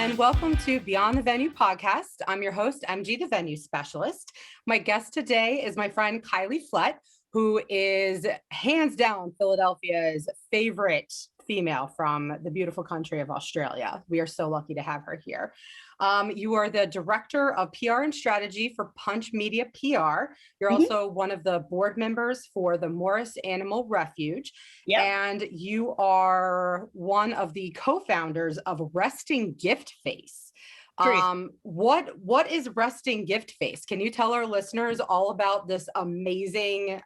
and welcome to Beyond the Venue podcast. I'm your host, MG, the venue specialist. My guest today is my friend Kylie Flett, who is hands down Philadelphia's favorite female from the beautiful country of Australia. We are so lucky to have her here. You are the director of PR and strategy for Punch Media PR. You're also one of the board members for the Morris Animal Refuge. Yep. And you are one of the co-founders of Resting Gift Face. What is Resting Gift Face? Can you tell our listeners all about this amazing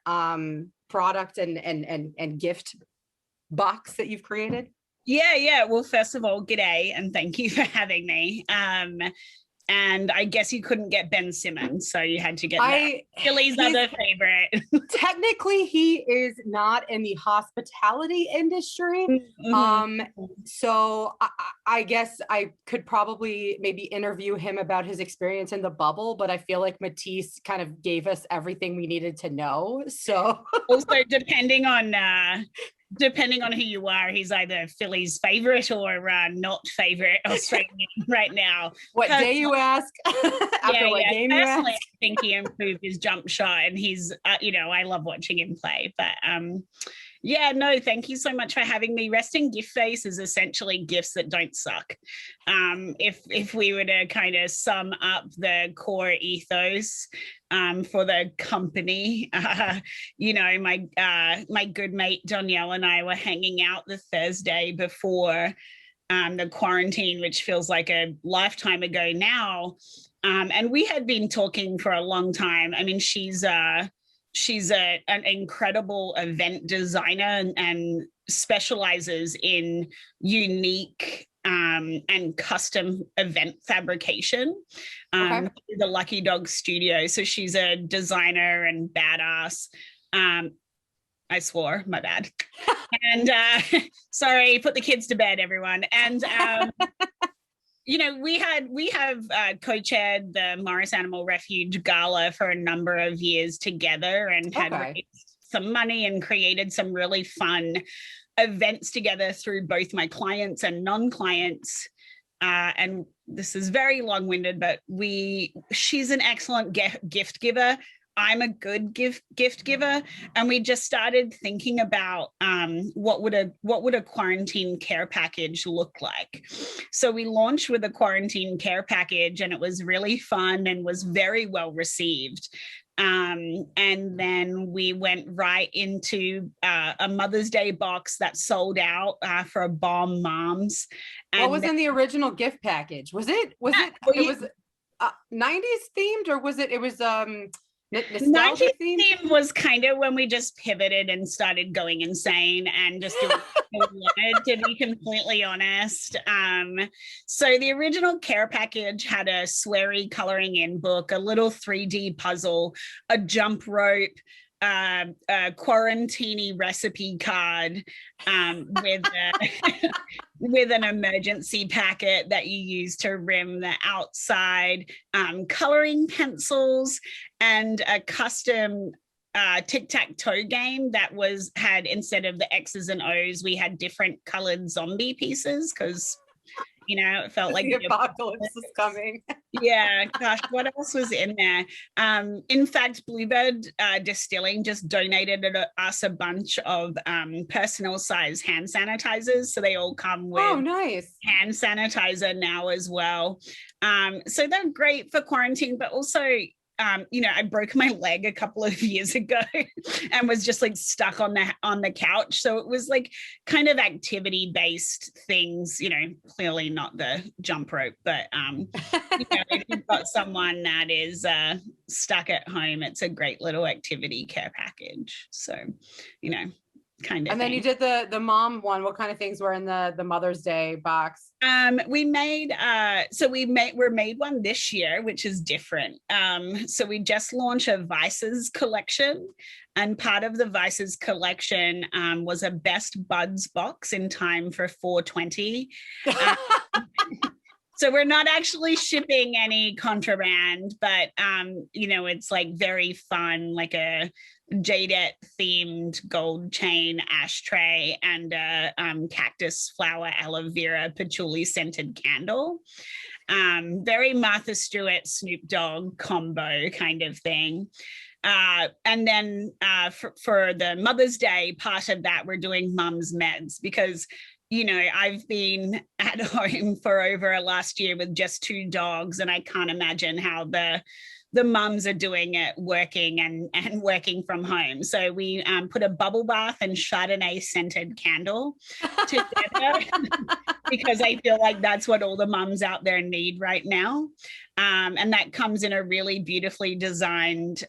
product and gift box that you've created? Yeah. Well, first of all, g'day, and thank you for having me. And I guess you couldn't get Ben Simmons, so you had to get Philly's other favorite. Technically, he is not in the hospitality industry. So I guess I could probably maybe interview him about his experience in the bubble, but I feel like Matisse kind of gave us everything we needed to know. So also depending on who you are, he's either Philly's favorite or not favorite Australian right now. What day you ask? After what game you ask? I think he improved his jump shot, and he's, I love watching him play. But thank you so much for having me. Resting Gift Face is essentially gifts that don't suck. If we were to kind of sum up the core ethos for the company, my good mate Danielle and I were hanging out the Thursday before the quarantine, which feels like a lifetime ago now. And we had been talking for a long time. I mean, she's an incredible event designer and specializes in unique and custom event fabrication. The Lucky Dog Studio. So she's a designer and badass. I swore, my bad. And sorry, put the kids to bed, everyone. And we have co-chaired the Morris Animal Refuge Gala for a number of years together, and had raised some money and created some really fun events together through both my clients and non-clients. And this is very long-winded, but she's an excellent gift giver. I'm a good gift giver, and we just started thinking about what would a quarantine care package look like. So we launched with a quarantine care package, and it was really fun and was very well received. And then we went right into a Mother's Day box that sold out for a bomb moms. What was in the original gift package? Was it 90s themed, or was it nostalgia theme? Theme was kind of when we just pivoted and started going insane and just doing what we wanted, to be completely honest. So the original care package had a sweary coloring in book, a little 3D puzzle, a jump rope, a quarantini recipe card with an emergency packet that you use to rim the outside, coloring pencils, and a custom tic-tac-toe game that had, instead of the X's and O's, we had different colored zombie pieces, because it felt like the apocalypse is coming. Yeah, gosh, what else was in there? In fact, Bluebird Distilling just donated us a bunch of personal size hand sanitizers. So they all come with hand sanitizer now as well. So they're great for quarantine, but also I broke my leg a couple of years ago and was just like stuck on the couch. So it was like kind of activity based things, clearly not the jump rope, but if you've got someone that is stuck at home, it's a great little activity care package. So, kind of. And then you did the mom one. What kind of things were in the Mother's Day box? We made we're made one this year, which is different. So we just launched a Vices collection, and part of the Vices collection was a Best Buds box in time for 420. So we're not actually shipping any contraband, but it's like very fun, like a jadeite themed gold chain ashtray and a cactus flower aloe vera patchouli scented candle. Very Martha Stewart, Snoop Dogg combo kind of thing. And then for the Mother's Day part of that, we're doing Mum's Meds because, you know, I've been at home for over last year with just 2 dogs, and I can't imagine how the mums are doing it working and working from home. So we put a bubble bath and Chardonnay scented candle together because I feel like that's what all the mums out there need right now. And that comes in a really beautifully designed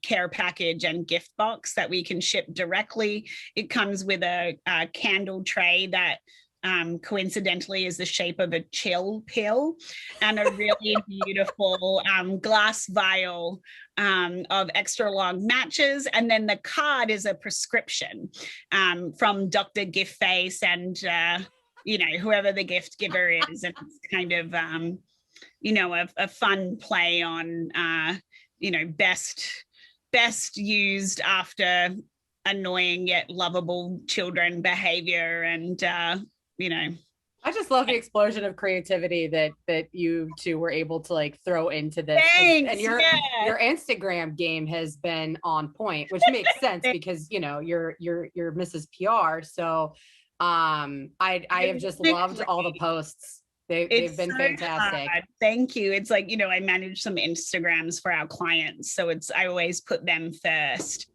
care package and gift box that we can ship directly. It comes with a candle tray that coincidentally is the shape of a chill pill and a really beautiful glass vial of extra long matches. And then the card is a prescription from Dr. Giftface and, you know, whoever the gift giver is. And it's kind of, you know, a fun play on, you know, best used after annoying yet lovable children behavior. And, you know, I just love the explosion of creativity that you two were able to like throw into this. Thanks, and your Instagram game has been on point, which makes sense because, you know, you're Mrs. PR. So I have just loved all the posts. They've been so fantastic. Hard. Thank you. It's like, you know, I manage some Instagrams for our clients, so I always put them first.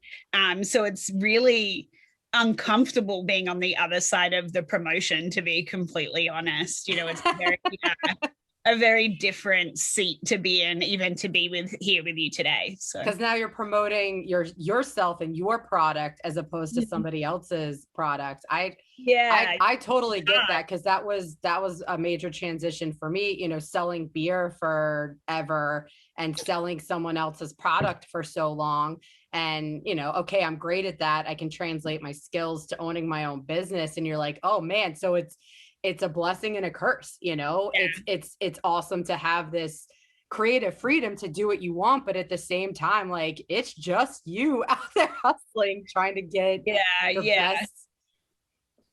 So it's really uncomfortable being on the other side of the promotion, to be completely honest. You know, it's very, a very different seat to be in, even to be here with you today. So because now you're promoting yourself and your product as opposed to somebody else's product. I totally get that, because that was a major transition for me, you know, selling beer forever and selling someone else's product for so long. And, you know, okay, I'm great at that. I can translate my skills to owning my own business. And you're like, oh man, so it's a blessing and a curse, you know. It's awesome to have this creative freedom to do what you want, but at the same time, like, it's just you out there hustling, trying to get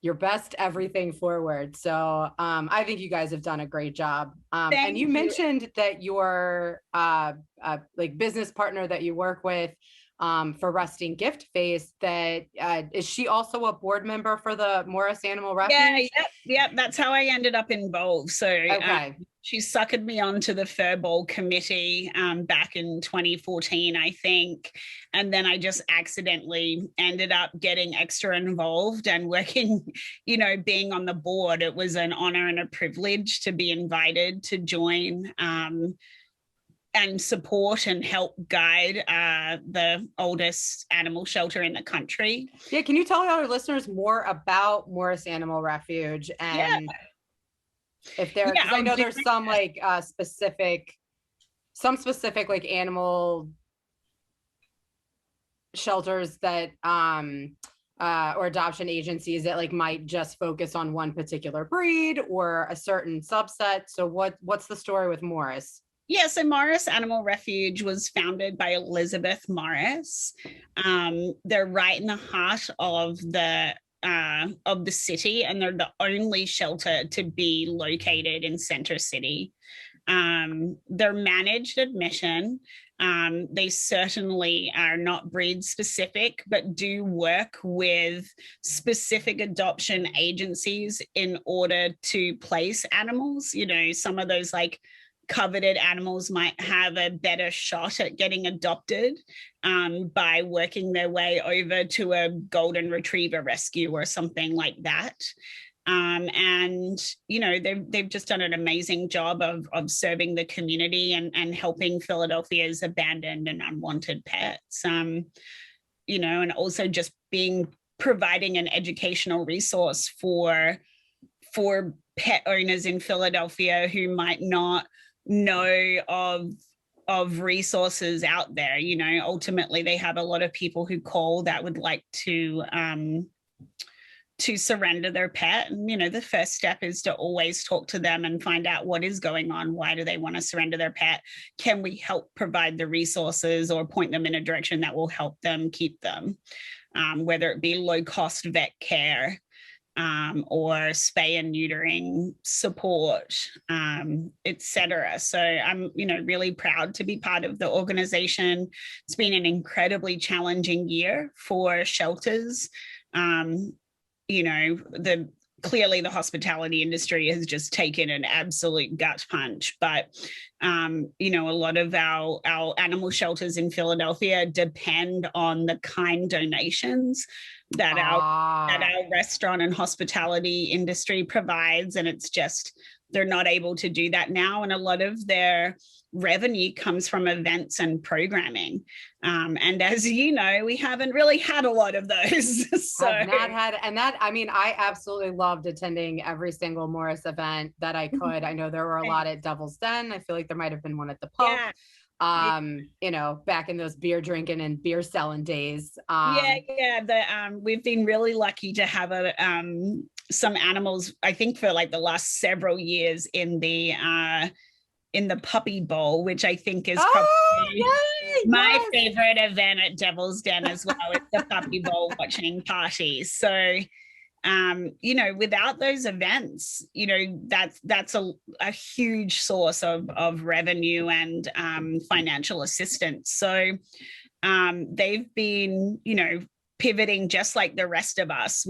your best everything forward. So I think you guys have done a great job. And you mentioned that your like business partner that you work with for Rusting Gift Face, that is she also a board member for the Morris Animal Refuge? Yeah, that's how I ended up involved. So okay. She suckered me onto the Fur Bowl committee back in 2014, I think. And then I just accidentally ended up getting extra involved and working, you know, being on the board. It was an honor and a privilege to be invited to join and support and help guide the oldest animal shelter in the country. Yeah, can you tell our listeners more about Morris Animal Refuge and if there, because I know there's some like specific like animal shelters that or adoption agencies that like might just focus on one particular breed or a certain subset. So what's the story with Morris? Yeah, so Morris Animal Refuge was founded by Elizabeth Morris. They're right in the heart of the city, and they're the only shelter to be located in Center City. They're managed admission. They certainly are not breed specific, but do work with specific adoption agencies in order to place animals. You know, some of those like coveted animals might have a better shot at getting adopted by working their way over to a golden retriever rescue or something like that. And, you know, they've just done an amazing job of serving the community and helping Philadelphia's abandoned and unwanted pets, you know, and also just providing an educational resource for pet owners in Philadelphia who might not know of resources out there. You know, ultimately they have a lot of people who call that would like to to surrender their pet. And, the first step is to always talk to them and find out what is going on. Why do they want to surrender their pet? Can we help provide the resources or point them in a direction that will help them keep them? Whether it be low-cost vet care, or spay and neutering support, etc. So I'm, really proud to be part of the organization. It's been an incredibly challenging year for shelters. Clearly the hospitality industry has just taken an absolute gut punch, but a lot of our animal shelters in Philadelphia depend on the kind donations that our restaurant and hospitality industry provides, and it's just they're not able to do that now, and a lot of their revenue comes from events and programming, and as you know, we haven't really had a lot of those. So I've not had, and that, I mean, I absolutely loved attending every single Morris event that I could. I know there were a lot at Devil's Den. I feel like there might have been one at the Pope. Yeah. Back in those beer drinking and beer selling days. We've been really lucky to have some animals, I think, for like the last several years in the Puppy Bowl, which I think is probably my favorite event at Devil's Den as well. It's the Puppy Bowl watching party. So without those events, that's a huge source of revenue and financial assistance. So they've been, pivoting just like the rest of us.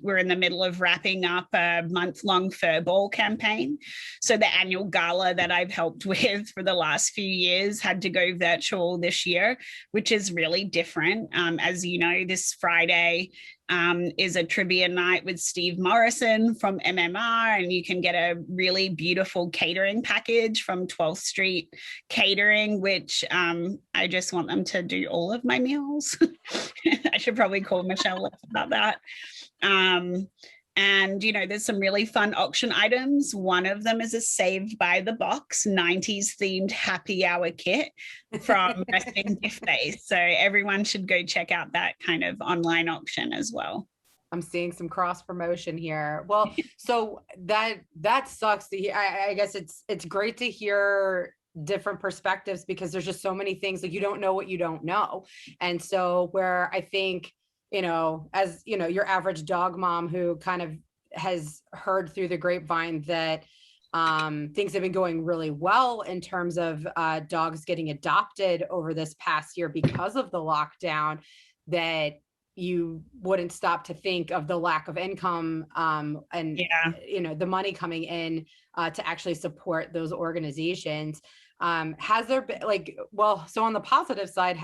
We're in the middle of wrapping up a month-long fur ball campaign. So the annual gala that I've helped with for the last few years had to go virtual this year, which is really different. As you know, this Friday is a trivia night with Steve Morrison from MMR, and you can get a really beautiful catering package from 12th Street Catering, which I just want them to do all of my meals. I should probably call Michelle about that. And, there's some really fun auction items. One of them is a Saved by the Box 90s themed happy hour kit from Resting Gift Day. So everyone should go check out that kind of online auction as well. I'm seeing some cross promotion here. Well, so that sucks to hear. I guess it's great to hear different perspectives, because there's just so many things, like you don't know what you don't know. And so where I think, as your average dog mom who kind of has heard through the grapevine that things have been going really well in terms of dogs getting adopted over this past year because of the lockdown, that you wouldn't stop to think of the lack of income and the money coming in to actually support those organizations. Has there been so on the positive side,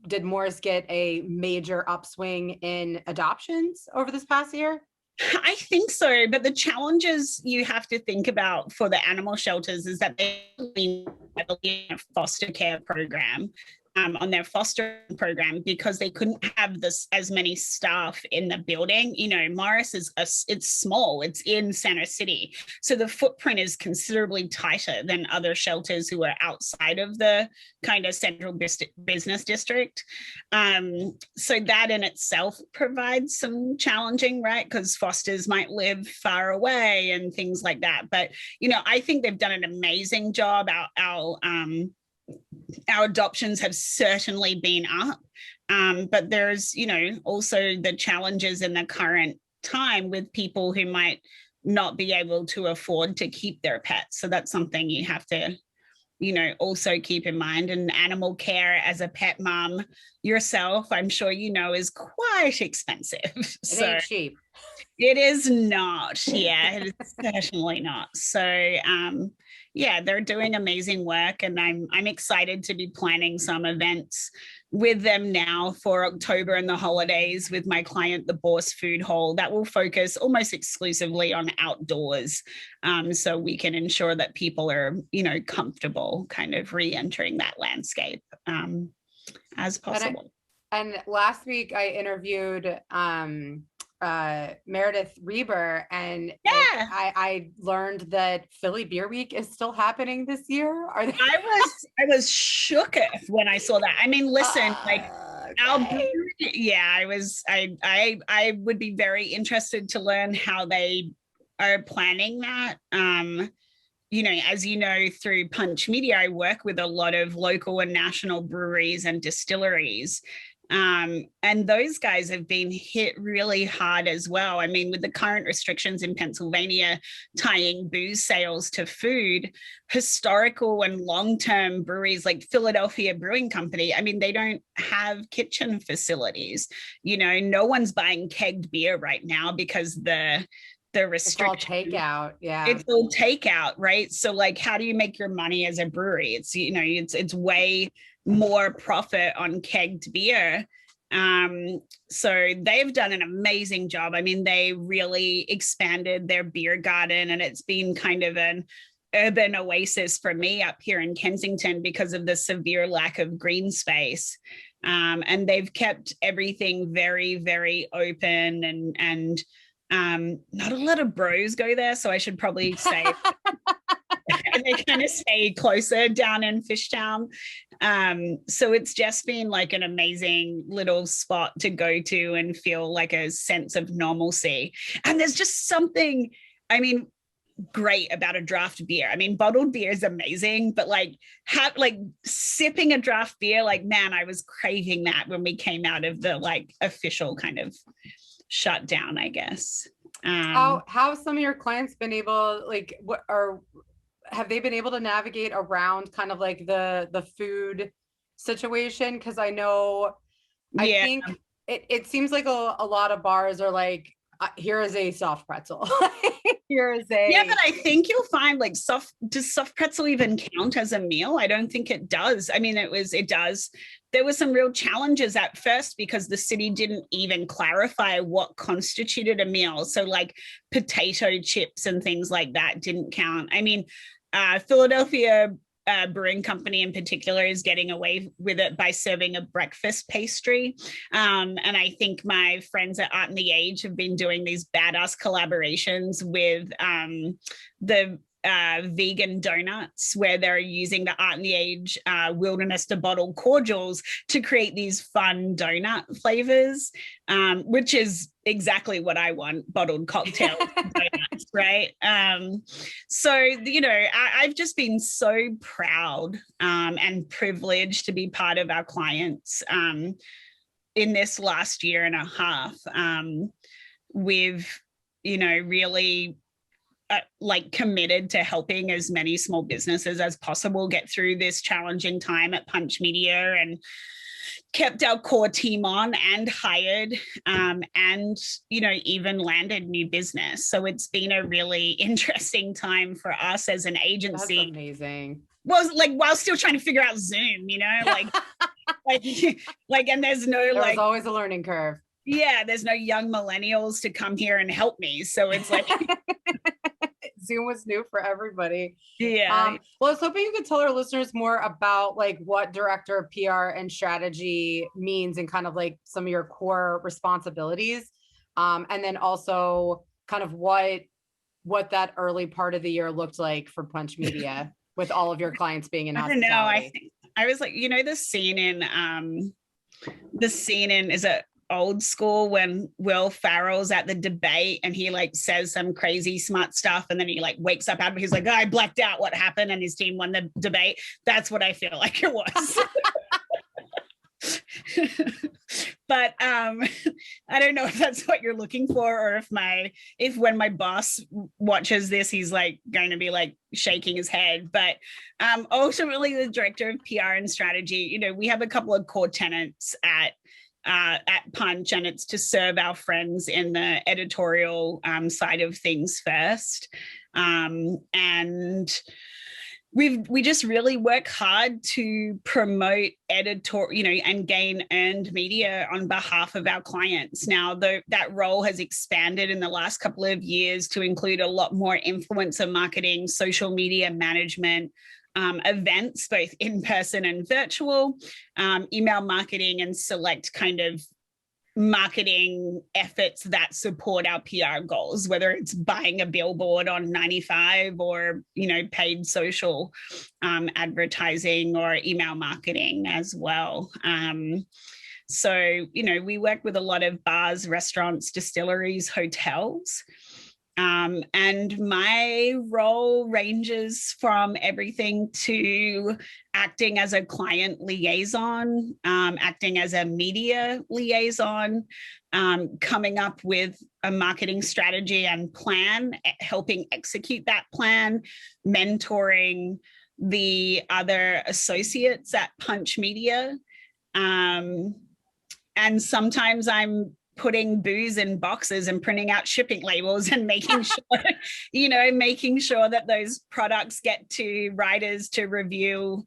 did Morris get a major upswing in adoptions over this past year? I think so, but the challenges you have to think about for the animal shelters is that they're in a foster care program. On their foster program, because they couldn't have as many staff in the building. Morris it's small, it's in Center City. So the footprint is considerably tighter than other shelters who are outside of the kind of central business district. So that in itself provides some challenging, right? Because fosters might live far away and things like that. But, I think they've done an amazing job. Our adoptions have certainly been up, but there's, also the challenges in the current time with people who might not be able to afford to keep their pets. So that's something you have to, also keep in mind. And animal care as a pet mom yourself, I'm sure is quite expensive. It ain't cheap. It is not. Yeah, it is certainly not. So, they're doing amazing work, and I'm excited to be planning some events with them now for October and the holidays with my client, the Bourse Food Hall, that will focus almost exclusively on outdoors, so we can ensure that people are, comfortable kind of re-entering that landscape as possible. And last week I interviewed Meredith Reber, and I learned that Philly Beer Week is still happening this year. I was shooketh when I saw that. I mean, listen, I would be very interested to learn how they are planning that. As you know, through Punch Media, I work with a lot of local and national breweries and distilleries. And those guys have been hit really hard as well. I mean, with the current restrictions in Pennsylvania tying booze sales to food, historical and long-term breweries like Philadelphia Brewing Company, I mean, they don't have kitchen facilities. No one's buying kegged beer right now because the restrictions. It's all takeout. Yeah. It's all takeout, right? So like, how do you make your money as a brewery? It's, it's way more profit on kegged beer. So they've done an amazing job. I mean, they really expanded their beer garden, and it's been kind of an urban oasis for me up here in Kensington because of the severe lack of green space. And they've kept everything very, very open, and not a lot of bros go there, so I should probably say they kind of stay closer down in Fishtown. So it's just been like an amazing little spot to go to and feel like a sense of normalcy. And there's just something, I mean, great about a draft beer. I mean, bottled beer is amazing, but like sipping a draft beer, like, man, I was craving that when we came out of the like official kind of shut down, I guess. How have some of your clients been able, like, have they been able to navigate around kind of like the food situation? Because I know, I think it seems like a lot of bars are like, here is a soft pretzel. Here is a but I think you'll find like does soft pretzel even count as a meal? I don't think it does. I mean, it does. There were some real challenges at first because the city didn't even clarify what constituted a meal. So like potato chips and things like that didn't count. I mean, Philadelphia Brewing Company in particular is getting away with it by serving a breakfast pastry. And I think my friends at Art and the Age have been doing these badass collaborations with the vegan donuts, where they're using the Art and the Age wilderness to bottle cordials to create these fun donut flavors, which is exactly what I want, bottled cocktails donuts, right? So, I've just been so proud and privileged to be part of our clients in this last year and a half. We've, really committed to helping as many small businesses as possible get through this challenging time at Punch Media, and kept our core team on and hired and even landed new business. So it's been a really interesting time for us as an agency. That's amazing. Well, like while still trying to figure out Zoom, and there's there's always a learning curve. Yeah, there's no young millennials to come here and help me. So it's like Zoom was new for everybody. Yeah. Well, I was hoping you could tell our listeners more about like what director of PR and strategy means and kind of like some of your core responsibilities. And then also kind of what that early part of the year looked like for Punch Media with all of your clients being in hospitality. I don't know. I was like, the scene in is it Old School when Will Ferrell's at the debate and he like says some crazy smart stuff and then he like wakes up out of it. He's like, I blacked out what happened and his team won the debate. That's what I feel like it was. But I don't know if that's what you're looking for, or if when my boss watches this, he's like going to be like shaking his head. But ultimately, the director of PR and strategy, we have a couple of core tenets at Punch, and it's to serve our friends in the editorial side of things first. And we just really work hard to promote editorial, and gain earned media on behalf of our clients. Now, that role has expanded in the last couple of years to include a lot more influencer marketing, social media management, events, both in person and virtual, email marketing, and select kind of marketing efforts that support our PR goals, whether it's buying a billboard on 95 or, paid social advertising or email marketing as well. So, we work with a lot of bars, restaurants, distilleries, hotels. And my role ranges from everything to acting as a client liaison, acting as a media liaison, coming up with a marketing strategy and plan, helping execute that plan, mentoring the other associates at Punch Media. And sometimes I'm putting booze in boxes and printing out shipping labels and making sure, that those products get to writers to review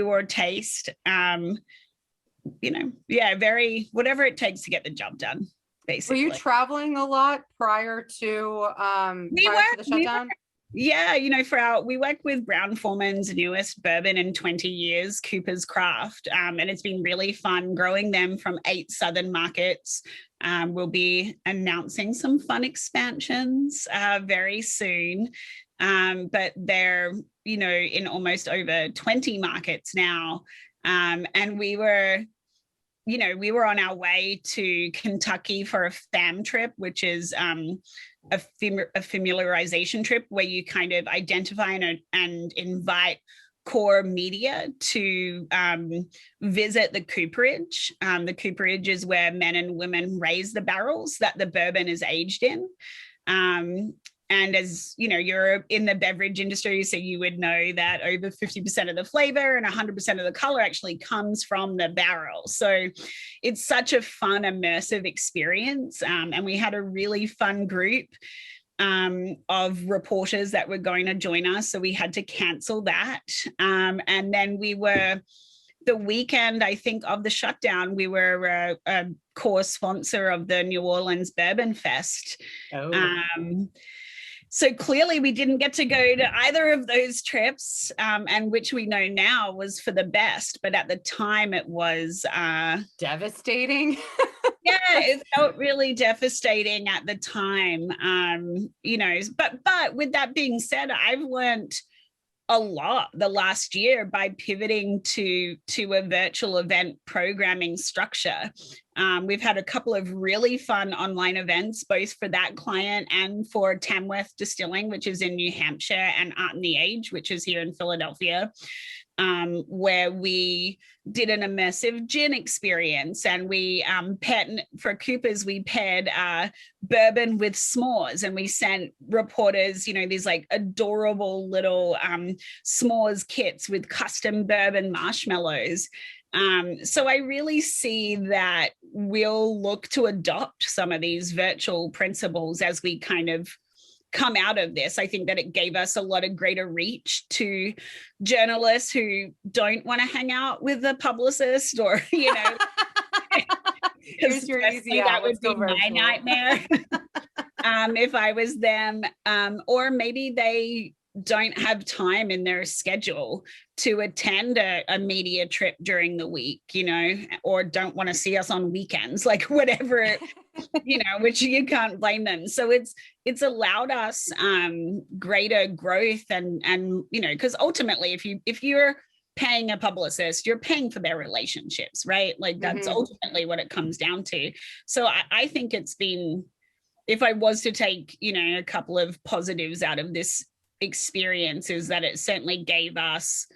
or taste. Whatever it takes to get the job done, basically. Were you traveling a lot prior to the shutdown? We work with Brown-Forman's newest bourbon in 20 years, Coopers Craft, and it's been really fun growing them from 8 southern markets. We'll be announcing some fun expansions very soon, but they're, in almost over 20 markets now. And we were on our way to Kentucky for a FAM trip, which is a familiarization trip where you kind of identify and invite core media to visit the cooperage. The cooperage is where men and women raise the barrels that the bourbon is aged in. And as you're in the beverage industry, so you would know that over 50% of the flavor and 100% of the color actually comes from the barrel. So it's such a fun, immersive experience. And we had a really fun group of reporters that were going to join us. So we had to cancel that. And then the weekend, I think, of the shutdown, we were a core sponsor of the New Orleans Bourbon Fest. Oh. So clearly we didn't get to go to either of those trips, and which we know now was for the best. But at the time it was devastating. Yeah, it felt really devastating at the time. But with that being said, I've learned a lot the last year by pivoting to a virtual event programming structure. We've had a couple of really fun online events, both for that client and for Tamworth Distilling, which is in New Hampshire, and Art and the Age, which is here in Philadelphia, where we did an immersive gin experience, and we for Coopers, we paired bourbon with s'mores, and we sent reporters, these like adorable little s'mores kits with custom bourbon marshmallows. So I really see that we'll look to adopt some of these virtual principles as we kind of come out of this. I think that it gave us a lot of greater reach to journalists who don't want to hang out with a publicist, or here's your easy out. That would be my nightmare if I was them. Or maybe they don't have time in their schedule to attend a media trip during the week, or don't want to see us on weekends, like whatever, which you can't blame them. So it's allowed us greater growth and because ultimately if you're paying a publicist, you're paying for their relationships, right? Like that's ultimately what it comes down to. So I think it's been, if I was to take, a couple of positives out of this experience, is that it certainly gave us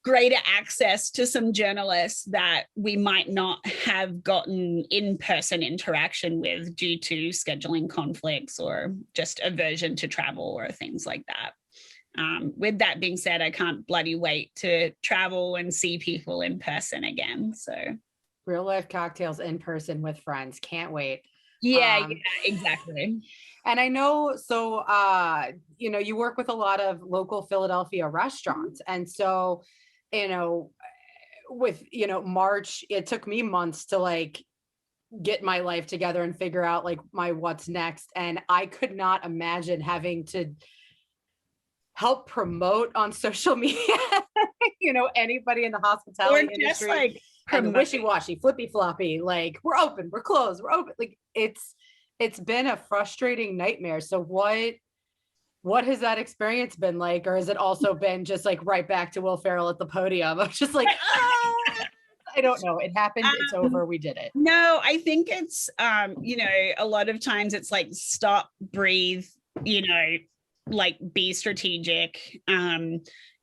greater access to some journalists that we might not have gotten in-person interaction with due to scheduling conflicts or just aversion to travel or things like that. With that being said, I can't bloody wait to travel and see people in person again. So real life cocktails in person with friends. Can't wait. Yeah, exactly. And I know, so, you work with a lot of local Philadelphia restaurants. And so, with, March, it took me months to like get my life together and figure out like my what's next. And I could not imagine having to help promote on social media, anybody in the hospitality industry, like and wishy-washy, flippy-floppy, like we're open, we're closed, we're open. Like it's been a frustrating nightmare. So what has that experience been like? Or has it also been just like right back to Will Ferrell at the podium? I'm just like, I don't know. It happened. It's over. We did it. No, I think it's, a lot of times it's like stop, breathe, like be strategic.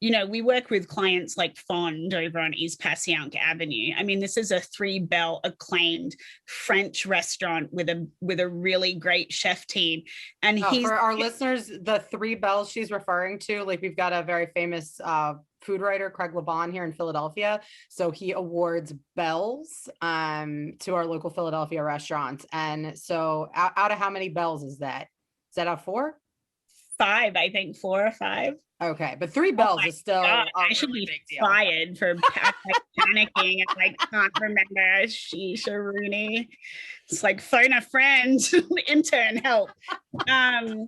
We work with clients like Fond over on East Passyunk Avenue. I mean, this is a 3-bell acclaimed French restaurant with a really great chef team. And for our listeners, the 3 bells she's referring to, like we've got a very famous food writer, Craig Laban, here in Philadelphia. So he awards bells to our local Philadelphia restaurants. And so out of how many bells is that? Is that out 4? 5, I think 4 or 5. Okay, but 3 bells is still. I should be fired for panicking and I can't remember. Sheesh, Rooney. It's like phone a friend, intern help. But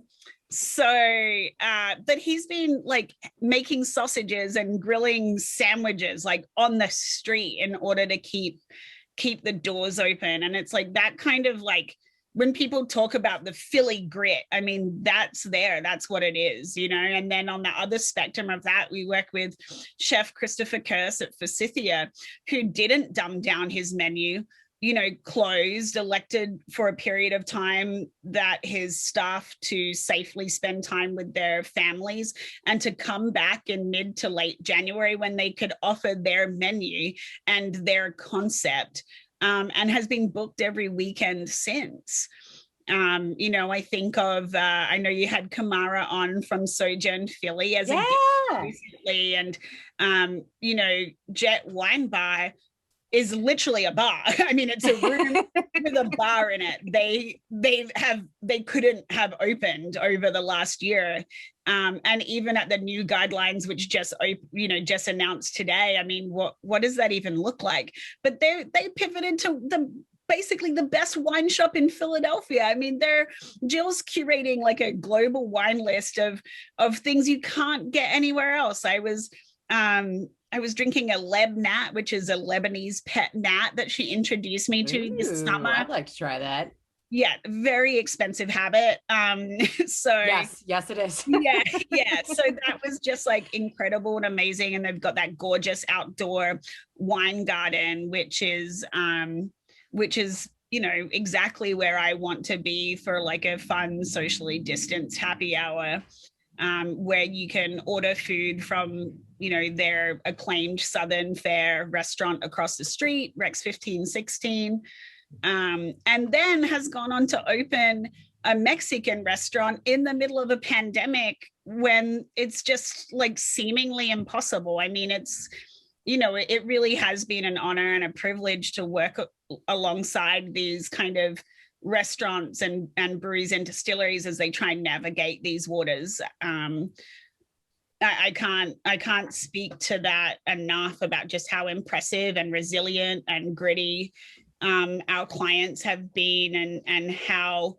he's been like making sausages and grilling sandwiches like on the street in order to keep the doors open. And it's like that kind of like, when people talk about the Philly grit, I mean, that's what it is, and then on the other spectrum of that, we work with Chef Christopher Kerse at Forsythia, who didn't dumb down his menu, closed, elected for a period of time that his staff to safely spend time with their families and to come back in mid to late January when they could offer their menu and their concept. And has been booked every weekend since. I think of, I know you had Kamara on from Sojourn Philly as a guest recently, and, Jet Wine Bar is literally a bar. I mean, it's a room with a bar in it. They couldn't have opened over the last year. And even at the new guidelines, which just announced today, I mean, what does that even look like? But they pivoted to basically the best wine shop in Philadelphia. I mean, Jill's curating like a global wine list of things you can't get anywhere else. I was drinking a Leb Nat, which is a Lebanese pet nat that she introduced me to this summer. I'd like to try that. Yeah, very expensive habit. So yes, it is. yeah. So that was just like incredible and amazing. And they've got that gorgeous outdoor wine garden, which is exactly where I want to be for like a fun, socially distanced happy hour, where you can order food from their acclaimed Southern Fare restaurant across the street, Rex 1516. And then has gone on to open a Mexican restaurant in the middle of a pandemic when it's just like seemingly impossible. I mean, it's, it really has been an honor and a privilege to work alongside these kind of restaurants and breweries and distilleries as they try and navigate these waters. I can't speak to that enough about just how impressive and resilient and gritty our clients have been, and how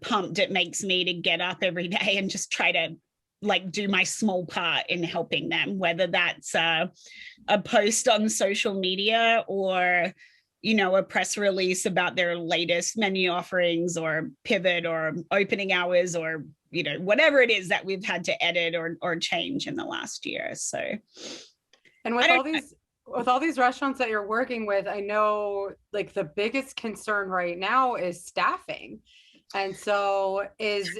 pumped it makes me to get up every day and just try to like do my small part in helping them, whether that's a post on social media or a press release about their latest menu offerings or pivot or opening hours or whatever it is that we've had to edit or change in the last year. So, and with all these restaurants that you're working with, I know like the biggest concern right now is staffing. And so is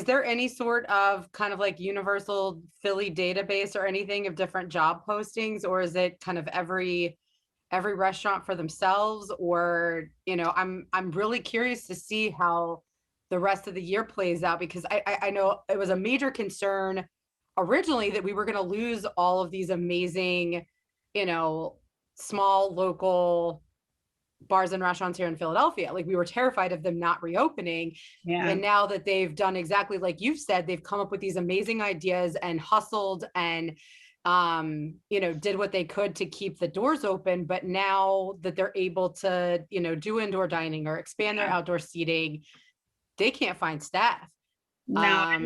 there any sort of kind of like universal Philly database or anything of different job postings, or is it kind of every restaurant for themselves? Or, I'm really curious to see how the rest of the year plays out, because I know it was a major concern originally that we were going to lose all of these amazing small local bars and restaurants here in Philadelphia. Like we were terrified of them not reopening. Yeah. And now that they've done exactly like you've said, they've come up with these amazing ideas and hustled and, did what they could to keep the doors open. But now that they're able to, do indoor dining or expand their outdoor seating, they can't find staff. No, I'm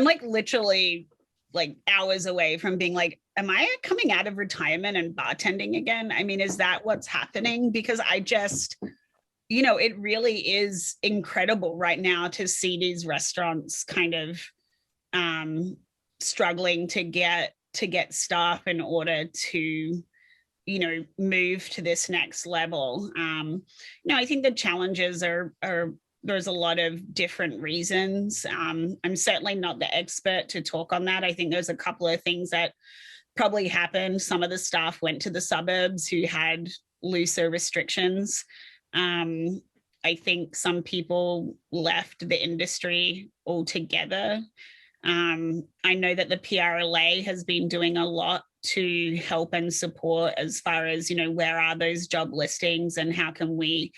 like literally like hours away from being like, am I coming out of retirement and bartending again? I mean, is that what's happening? Because I just, it really is incredible right now to see these restaurants kind of struggling to get staff in order to, move to this next level. I think the challenges are there's a lot of different reasons. I'm certainly not the expert to talk on that. I think there's a couple of things that probably happened. Some of the staff went to the suburbs who had looser restrictions. I think some people left the industry altogether. I know that the PRLA has been doing a lot to help and support as far as, where are those job listings and how can we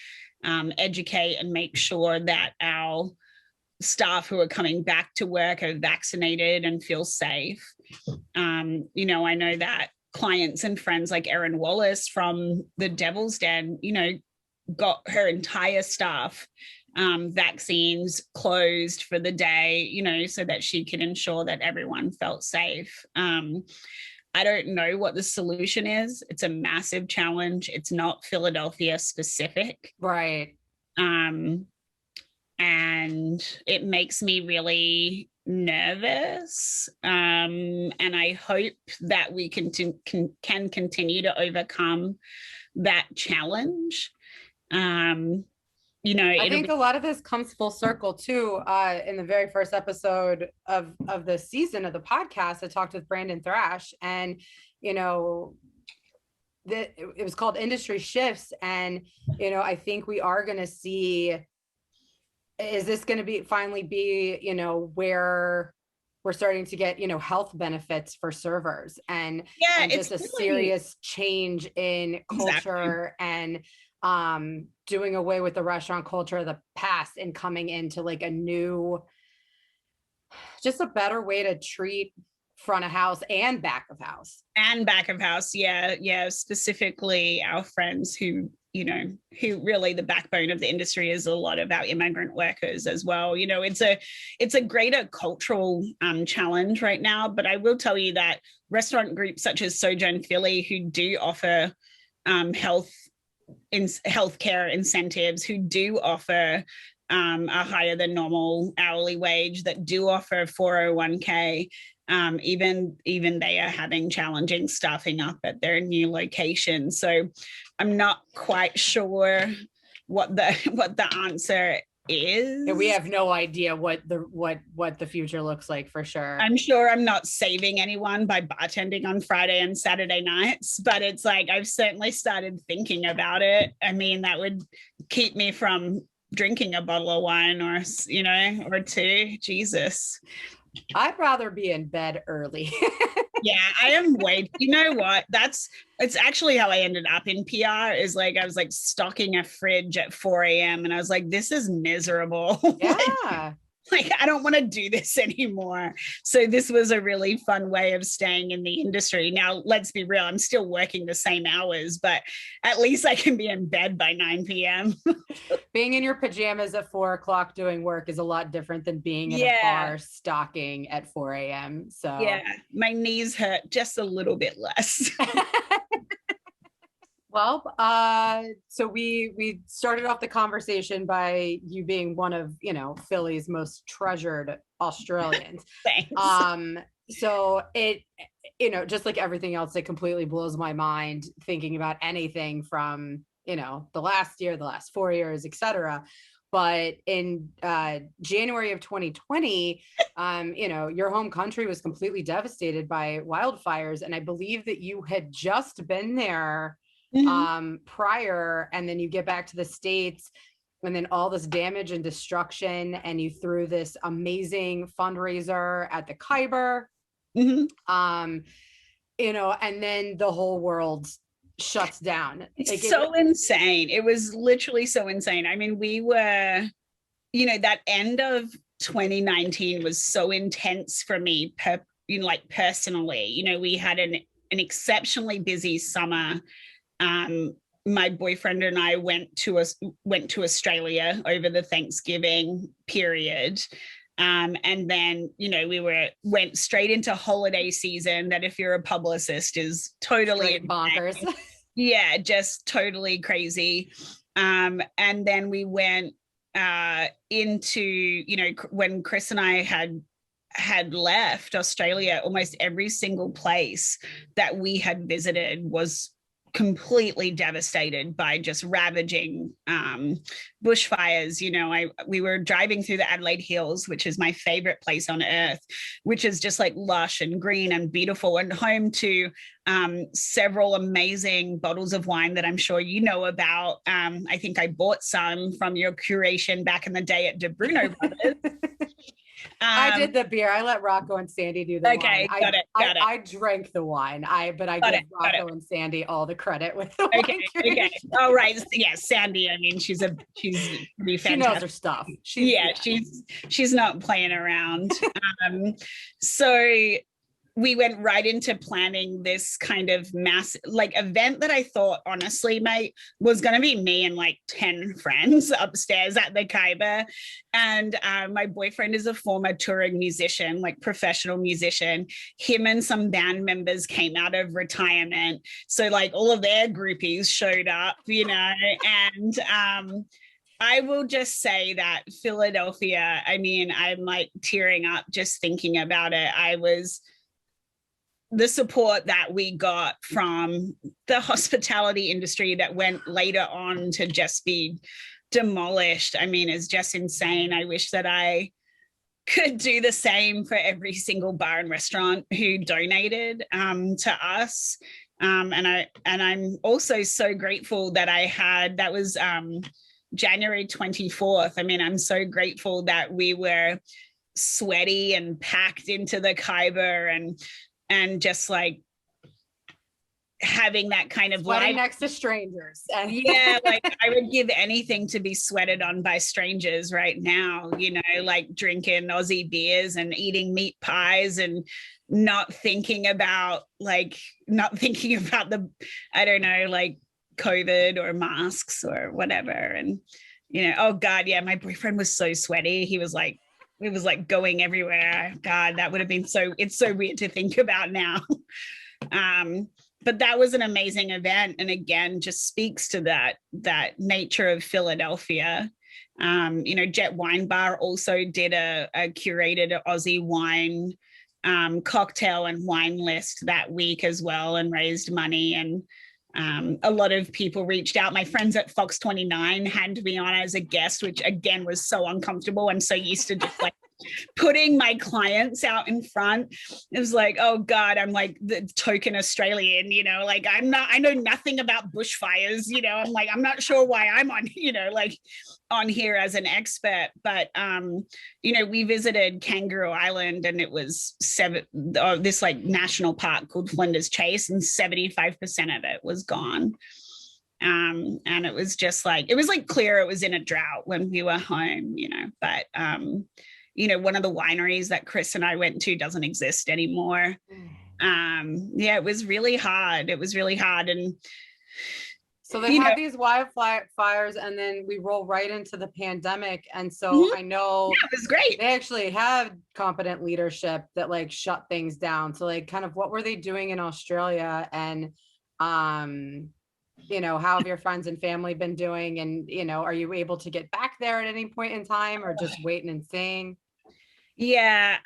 educate and make sure that our staff who are coming back to work are vaccinated and feel safe. I know that clients and friends like Erin Wallace from the Devil's Den, got her entire staff vaccines closed for the day, so that she could ensure that everyone felt safe. I don't know what the solution is. It's a massive challenge. It's not Philadelphia specific. Right. And it makes me really nervous. And I hope that we can continue to overcome that challenge. I think a lot of this comes full circle too. In the very first episode of the season of the podcast, I talked with Brandon Thrash, and it was called Industry Shifts. And I think we are going to see, is this going to finally be where we're starting to get health benefits for servers, and just a serious change in culture. Exactly. And doing away with the restaurant culture of the past and coming into like a new, just a better way to treat front of house and back of house. Yeah. Specifically our friends who really the backbone of the industry is a lot of our immigrant workers as well. It's a greater cultural challenge right now, but I will tell you that restaurant groups such as Sojourn Philly, who do offer healthcare incentives, who do offer a higher than normal hourly wage, that do offer 401k, even they are having challenging staffing up at their new location. So I'm not quite sure what the answer is. And we have no idea what the future looks like for sure. I'm sure I'm not saving anyone by bartending on Friday and Saturday nights, but it's like I've certainly started thinking about it. I mean, that would keep me from drinking a bottle of wine or two. Jesus. I'd rather be in bed early. Yeah, I am you know what? It's actually how I ended up in PR, is like, I was like stocking a fridge at 4 a.m. and I was like, this is miserable. Yeah. like I don't want to do this anymore. So this was a really fun way of staying in the industry. Now, let's be real, I'm still working the same hours, but at least I can be in bed by 9 p.m. Being in your pajamas at 4 o'clock doing work is a lot different than being in a bar stocking at 4 a.m. So yeah, my knees hurt just a little bit less. Well, so we started off the conversation by you being one of, Philly's most treasured Australians. Thanks. So it, just like everything else, it completely blows my mind thinking about anything from, the last year, the last 4 years, etc. But in January of 2020, your home country was completely devastated by wildfires. And I believe that you had just been there prior, and then you get back to the States, and then all this damage and destruction, and you threw this amazing fundraiser at the Khyber, and then the whole world shuts down. It's so insane. It was literally so insane. I mean, we were, that end of 2019 was so intense for me, personally. We had an exceptionally busy summer. My boyfriend and I went to Australia over the Thanksgiving period. And then, we went straight into holiday season, that if you're a publicist is totally bonkers. Yeah, just totally crazy. And then we went into, when Chris and I had left Australia, almost every single place that we had visited was completely devastated by just ravaging bushfires. We were driving through the Adelaide Hills, which is my favorite place on earth, which is just like lush and green and beautiful, and home to several amazing bottles of wine that I'm sure you know about. I think I bought some from your curation back in the day at De Bruno Brothers. I did the beer. I let Rocco and Sandy do the wine. Got it. I drank the wine. I give Rocco and Sandy all the credit with the wine. Okay. Oh, right. Yeah, Sandy. I mean, she's pretty fantastic. She knows her stuff. She's not playing around. So we went right into planning this kind of mass event that I thought, honestly, mate, was going to be me and 10 friends upstairs at the Khyber. And my boyfriend is a former touring musician, professional musician. Him and some band members came out of retirement. So all of their groupies showed up, and I will just say that Philadelphia, I mean, I'm tearing up just thinking about it. The support that we got from the hospitality industry that went later on to just be demolished, I mean, is just insane. I wish that I could do the same for every single bar and restaurant who donated to us. And I'm also so grateful that that was January 24th. I mean, I'm so grateful that we were sweaty and packed into the Khyber and just having that kind of life next to strangers. Yeah, I would give anything to be sweated on by strangers right now, drinking Aussie beers and eating meat pies and not thinking about the, I don't know, COVID or masks or whatever. And, oh God, yeah, my boyfriend was so sweaty. He was it was going everywhere. God, that would have been it's so weird to think about now. But that was an amazing event. And again, just speaks to that nature of Philadelphia. Jet Wine Bar also did a curated Aussie wine cocktail and wine list that week as well, and raised money. And a lot of people reached out. My friends at Fox 29 had me on as a guest, which again was so uncomfortable. I'm so used to just putting my clients out in front. It was oh God, I'm the token Australian, I know nothing about bushfires, I'm not sure why I'm on, on here as an expert. But we visited Kangaroo Island, and it was this national park called Flinders Chase, and 75% of it was gone. And it was just it was clear it was in a drought when we were home, but one of the wineries that Chris and I went to doesn't exist anymore. Yeah, it was really hard. And so they had these wildfires, and then we roll right into the pandemic. And so I know it was great. They actually had competent leadership that shut things down. So kind of what were they doing in Australia? And how have your friends and family been doing? And are you able to get back there at any point in time, or just waiting and seeing? Yeah.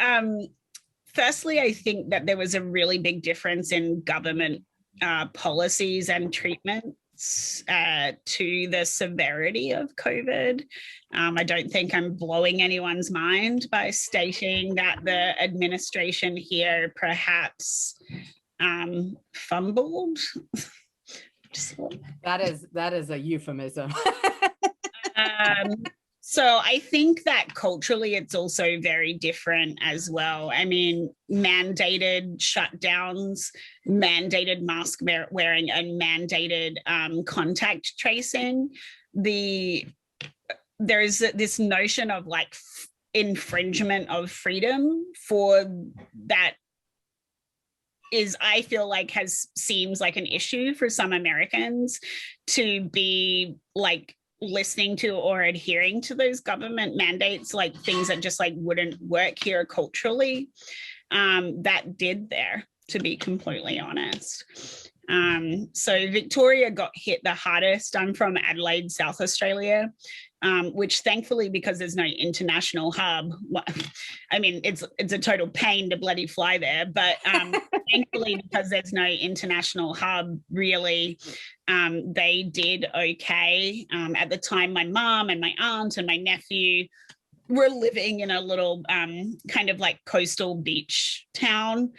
Firstly, I think that there was a really big difference in government policies and treatments to the severity of COVID. I don't think I'm blowing anyone's mind by stating that the administration here perhaps fumbled. That is a euphemism. So I think that culturally it's also very different as well. I mean, mandated shutdowns, mandated mask wearing, and mandated contact tracing. There's this notion of infringement of freedom for that is, I feel seems like an issue for some Americans to be listening to or adhering to those government mandates, things that just wouldn't work here culturally. That did there, to be completely honest. So Victoria got hit the hardest. I'm from Adelaide, South Australia. which thankfully, because there's no international hub, I mean, it's a total pain to bloody fly there, but thankfully, because there's no international hub, really, they did okay. At the time, my mom and my aunt and my nephew were living in a little kind of like coastal beach town.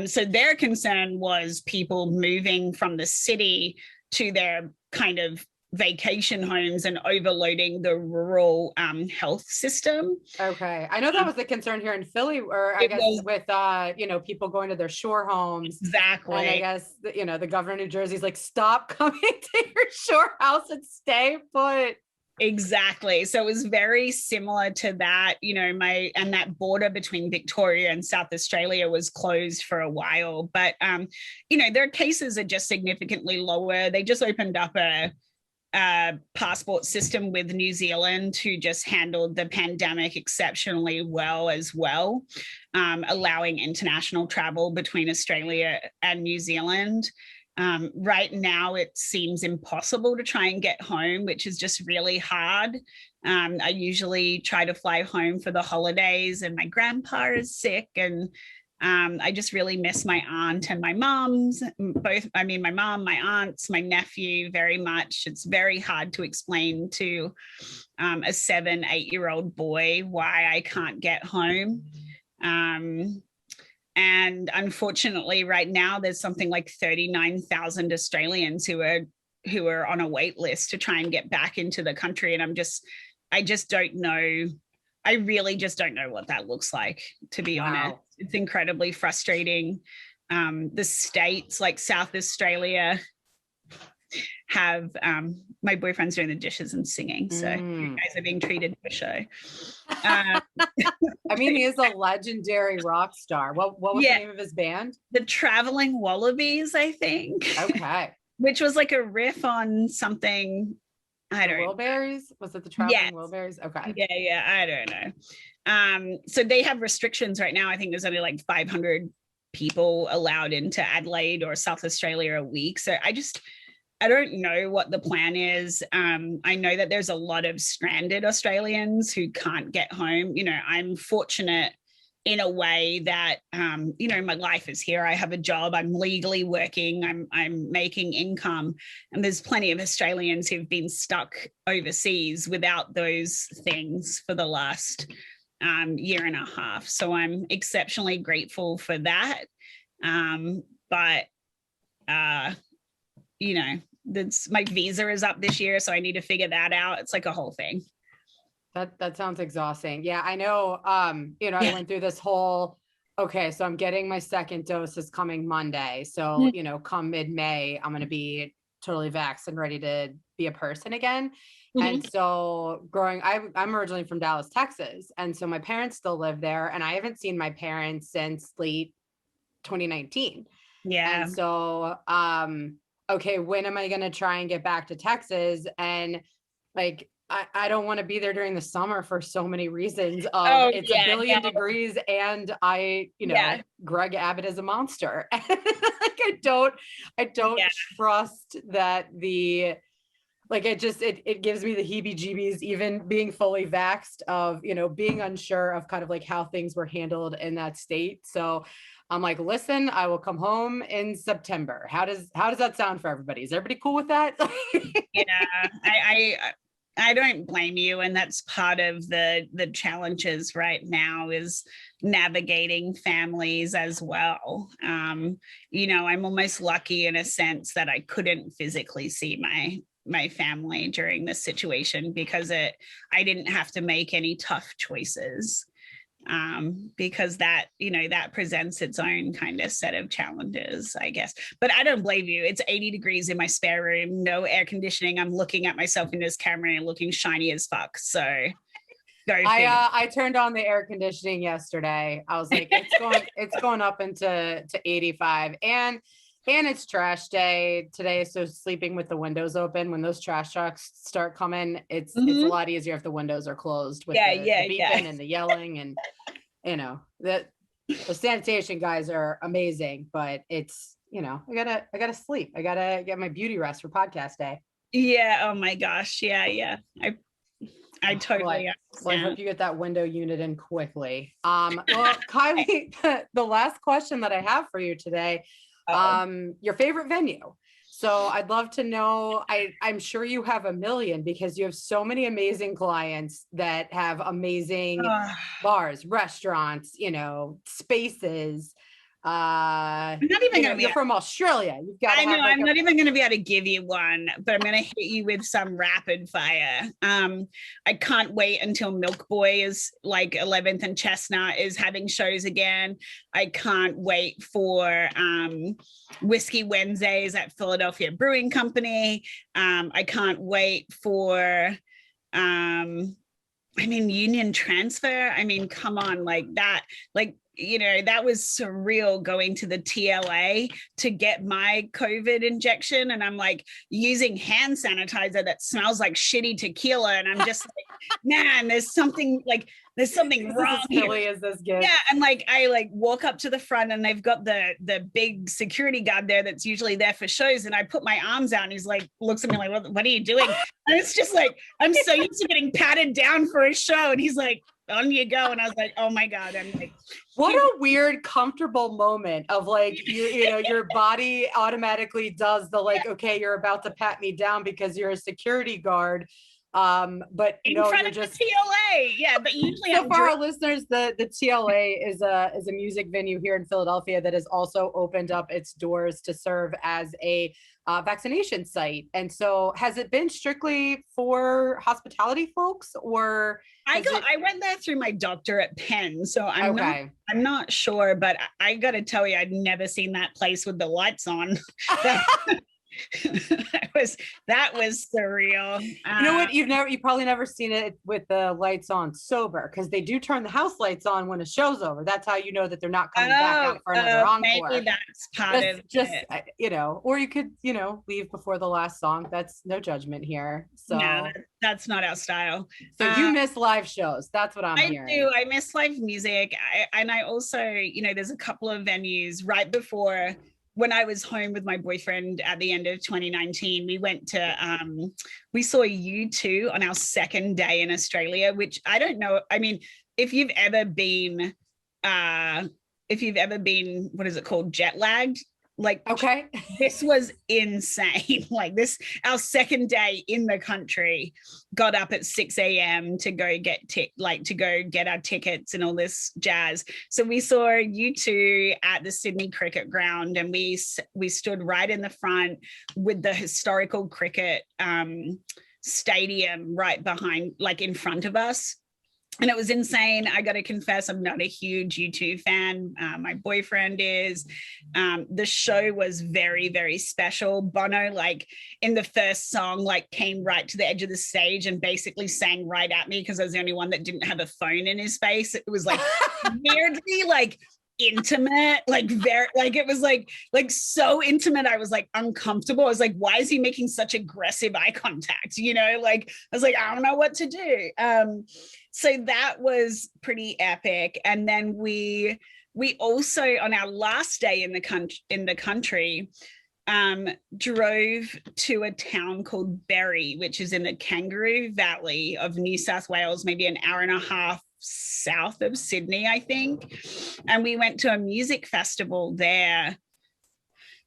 So their concern was people moving from the city to their kind of vacation homes and overloading the rural health system. Okay. I know that was the concern here in Philly, or I guess with, people going to their shore homes. Exactly. And I guess, the governor of New Jersey's like, stop coming to your shore house and stay put. Exactly. So it was very similar to that, and that border between Victoria and South Australia was closed for a while. But, their cases are just significantly lower. They just opened up a passport system with New Zealand, who just handled the pandemic exceptionally well as well, allowing international travel between Australia and New Zealand. Right now, it seems impossible to try and get home, which is just really hard. I usually try to fly home for the holidays, and my grandpa is sick, and I just really miss my aunt and my mom's, my mom, my aunts, my nephew very much. It's very hard to explain to a 7-8-year-old boy why I can't get home. And unfortunately, right now, there's something like 39,000 Australians who are on a wait list to try and get back into the country. And I just don't know. I really just don't know what that looks like, to be honest. It's incredibly frustrating. The states like South Australia have, my boyfriend's doing the dishes and singing, so you guys are being treated to a show. I mean, he is a legendary rock star. What was the name of his band? The Traveling Wallabies, I think. Okay. Which was like a riff on something, I don't know. Wilburys? Was it the Traveling Wilburys? Okay. Yeah, I don't know. So they have restrictions right now. I think there's only like 500 people allowed into Adelaide or South Australia a week. So I don't know what the plan is. I know that there's a lot of stranded Australians who can't get home. I'm fortunate in a way that, my life is here. I have a job. I'm legally working. I'm making income. And there's plenty of Australians who've been stuck overseas without those things for the last year and a half. So I'm exceptionally grateful for that. But my visa is up this year, so I need to figure that out. It's like a whole thing. That sounds exhausting. Yeah, I know. I went through this whole, okay, so I'm getting my second dose is coming Monday. So, come mid-May, I'm going to be totally vaxxed and ready to be a person again. And so I'm originally from Dallas, Texas. And so my parents still live there, and I haven't seen my parents since late 2019. Yeah. And so, okay, when am I going to try and get back to Texas? And like, I don't want to be there during the summer for so many reasons. It's a billion degrees, and Greg Abbott is a monster. Like, I don't trust that it gives me the heebie-jeebies, even being fully vaxxed, of, being unsure of kind of like how things were handled in that state. So I'm like, listen, I will come home in September. How does that sound for everybody? Is everybody cool with that? Yeah, I don't blame you. And that's part of the challenges right now, is navigating families as well. I'm almost lucky in a sense that I couldn't physically see my family during this situation, because I didn't have to make any tough choices. Because that presents its own kind of set of challenges, I guess. But I don't blame you. It's 80 degrees in my spare room, no air conditioning. I'm looking at myself in this camera and looking shiny as fuck. So I turned on the air conditioning yesterday. I was like, it's going up to 85, and it's trash day today. So sleeping with the windows open, when those trash trucks start coming, it's a lot easier if the windows are closed with the beeping and the yelling. And, the sanitation guys are amazing, but it's, I gotta sleep. I gotta get my beauty rest for podcast day. Yeah. Oh my gosh. Yeah. I totally understand. Well, I hope you get that window unit in quickly. Well, Kylie, the last question that I have for you today, your favorite venue. So I'd love to know, I'm sure you have a million because you have so many amazing clients that have amazing bars, restaurants, spaces. I'm not even gonna you're from Australia. You've got. I know. I'm not even going to be able to give you one, but I'm going to hit you with some rapid fire. I can't wait until Milk Boy is like 11th and Chestnut is having shows again. I can't wait for Whiskey Wednesdays at Philadelphia Brewing Company. I can't wait for. Union Transfer. Come on, that was surreal going to the TLA to get my COVID injection. And I'm like using hand sanitizer that smells like shitty tequila. And I'm just like, man, there's something wrong. As silly as this gets. Yeah. And I walk up to the front and they've got the big security guard there that's usually there for shows. And I put my arms out and he's like, looks at me like, what are you doing? And it's just like, I'm so used to getting patted down for a show. And he's like, on you go. And I was like, oh my God. I'm like, what a weird, comfortable moment of your body automatically does the okay, you're about to pat me down because you're a security guard. But in front of just the TLA. Yeah. But usually so for our listeners, the TLA is a music venue here in Philadelphia that has also opened up its doors to serve as a vaccination site. And so has it been strictly for hospitality folks or I went there through my doctor at Penn, so I'm not sure, but I got to tell you, I'd never seen that place with the lights on. that was surreal. You know what? You've probably never seen it with the lights on sober because they do turn the house lights on when a show's over. That's how you know that they're not coming back out for another encore. Maybe that's part of it. Or you could, leave before the last song. That's no judgment here. So no, that's not our style. So you miss live shows. That's what I'm hearing. I do. I miss live music. I also, there's a couple of venues right before when I was home with my boyfriend at the end of 2019, we went to, we saw U2 on our second day in Australia, which I don't know. If you've ever been, what is it called? Jet lagged. Okay. This was insane. Our second day in the country, got up at 6 a.m. to go get our tickets and all this jazz. So we saw U2 at the Sydney Cricket Ground, and we stood right in the front with the historical cricket stadium right behind, in front of us. And it was insane. I got to confess, I'm not a huge U2 fan. My boyfriend is. The show was very, very special. Bono, in the first song, came right to the edge of the stage and basically sang right at me because I was the only one that didn't have a phone in his face. It was weirdly intimate, it was so intimate. I was uncomfortable. I was like, why is he making such aggressive eye contact? I was like, I don't know what to do. So that was pretty epic. And then we also, on our last day in the country, drove to a town called Berry, which is in the Kangaroo Valley of New South Wales, maybe an hour and a half south of Sydney, I think. And we went to a music festival there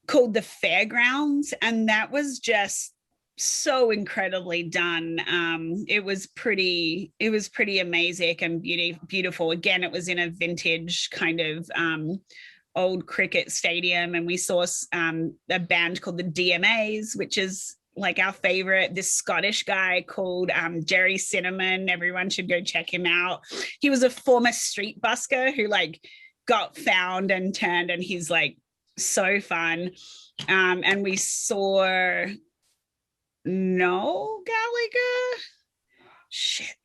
called the Fairgrounds. And that was just so incredibly done. It was pretty amazing and beautiful. Again, it was in a vintage kind of old cricket stadium, and we saw a band called the DMAs, which is our favorite, this Scottish guy called Jerry Cinnamon. Everyone should go check him out. He was a former street busker who got found and turned, and he's so fun. And we saw Noel Gallagher. Shit.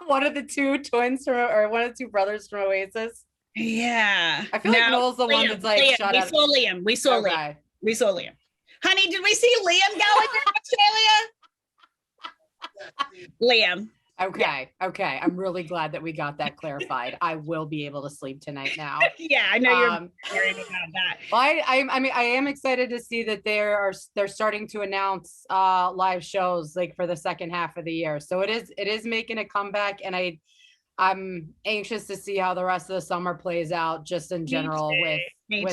One of the two twins or one of the two brothers from Oasis. Yeah. I feel like Noel's the one that's Liam. shut up. We saw Liam. Honey, did we see Liam Gallagher in Australia? Liam. Okay. I'm really glad that we got that clarified. I will be able to sleep tonight now. Yeah, I know you're worried about that. Well, I mean, I am excited to see that they're starting to announce live shows like for the second half of the year. So it is making a comeback, and I'm anxious to see how the rest of the summer plays out just in general with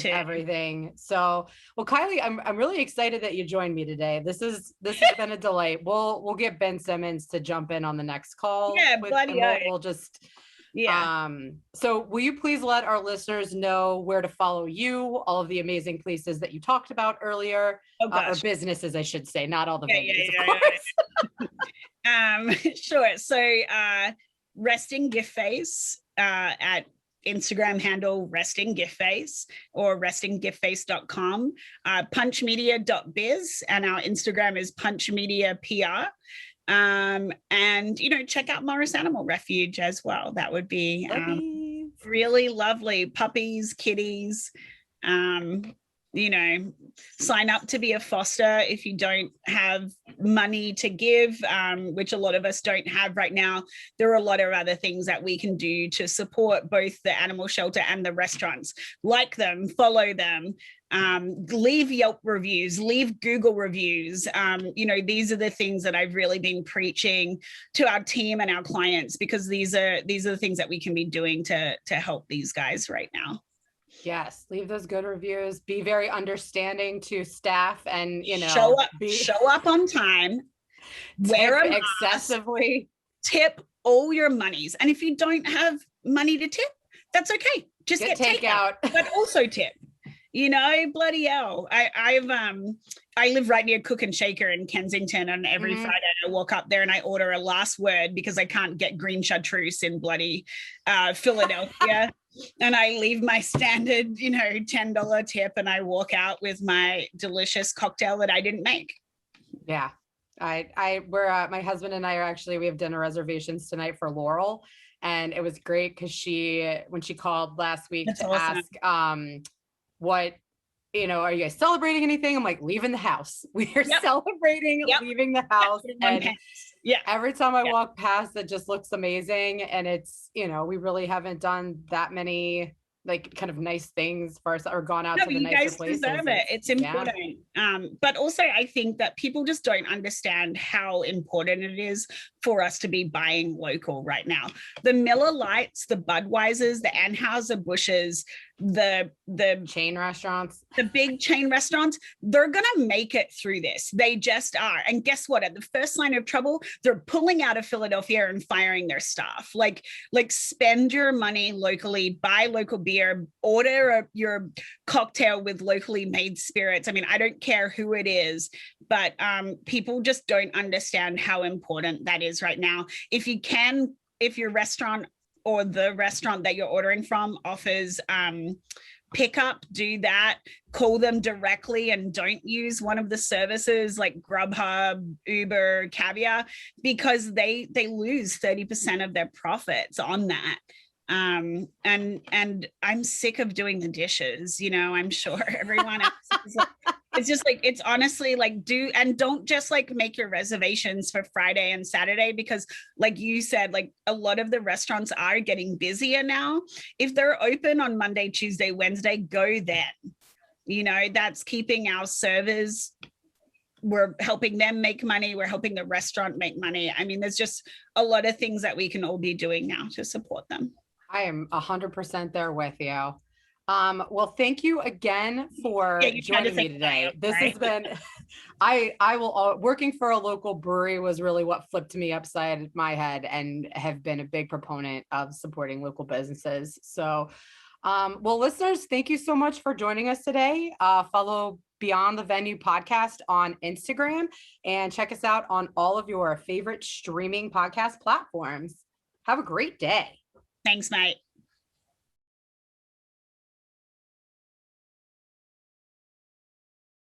everything. So, well, Kylie, I'm really excited that you joined me today. This has been a delight. We'll get Ben Simmons to jump in on the next call. Yeah, we'll just so will you please let our listeners know where to follow you, all of the amazing places that you talked about earlier, or businesses, I should say, not all the venues, of course. Sure. So Resting Gift Face at Instagram handle Resting Gift Face or restinggiftface.com, punchmedia.biz, and our Instagram is punchmediapr. And check out Morris Animal Refuge as well. That would be really lovely. Puppies, kitties, sign up to be a foster if you don't have money to give, which a lot of us don't have right now. There are a lot of other things that we can do to support both the animal shelter and the restaurants. Like them, follow them, leave Yelp reviews, leave Google reviews. These are the things that I've really been preaching to our team and our clients, because these are the things that we can be doing to help these guys right now. Yes, leave those good reviews. Be very understanding to staff, and show up on time. Wear them excessively. Tip all your monies, and if you don't have money to tip, that's okay. Just get takeout, but also tip. Bloody hell. I live right near Cook and Shaker in Kensington, and every Friday I walk up there and I order a last word because I can't get green chartreuse in bloody Philadelphia. And I leave my standard, $10 tip, and I walk out with my delicious cocktail that I didn't make. Yeah. We're my husband and I we have dinner reservations tonight for Laurel, and it was great because when she called last week ask, what, are you guys celebrating anything? I'm like, leaving the house. We are celebrating leaving the house. And every time I walk past, it just looks amazing. And it's, we really haven't done that many kind of nice things for us, or gone out to the nicer places. You guys deserve it. It's important. But also I think that people just don't understand how important it is for us to be buying local right now. The Miller Lights, the Budweisers, the Anheuser-Busch's, the chain restaurants, the big chain restaurants, they're gonna make it through this. They just are. And guess what? At the first sign of trouble, they're pulling out of Philadelphia and firing their staff. Like spend your money locally, buy local beer, order your cocktail with locally made spirits. I mean, I don't care who it is, but people just don't understand how important that is right now. If your restaurant or the restaurant that you're ordering from offers pickup, do that. Call them directly and don't use one of the services like Grubhub, Uber, Caviar, because they lose 30% of their profits on that. And I'm sick of doing the dishes, I'm sure everyone else is it's just it's honestly don't just make your reservations for Friday and Saturday, because like you said, a lot of the restaurants are getting busier now. If they're open on Monday, Tuesday, Wednesday, go then. That's keeping our servers, we're helping them make money. We're helping the restaurant make money. I mean, there's just a lot of things that we can all be doing now to support them. I am 100% there with you. Well, thank you again for joining me today. This has been, working for a local brewery was really what flipped me upside my head, and have been a big proponent of supporting local businesses. So, well, listeners, thank you so much for joining us today. Follow Beyond the Venue podcast on Instagram, and check us out on all of your favorite streaming podcast platforms. Have a great day. Thanks, mate.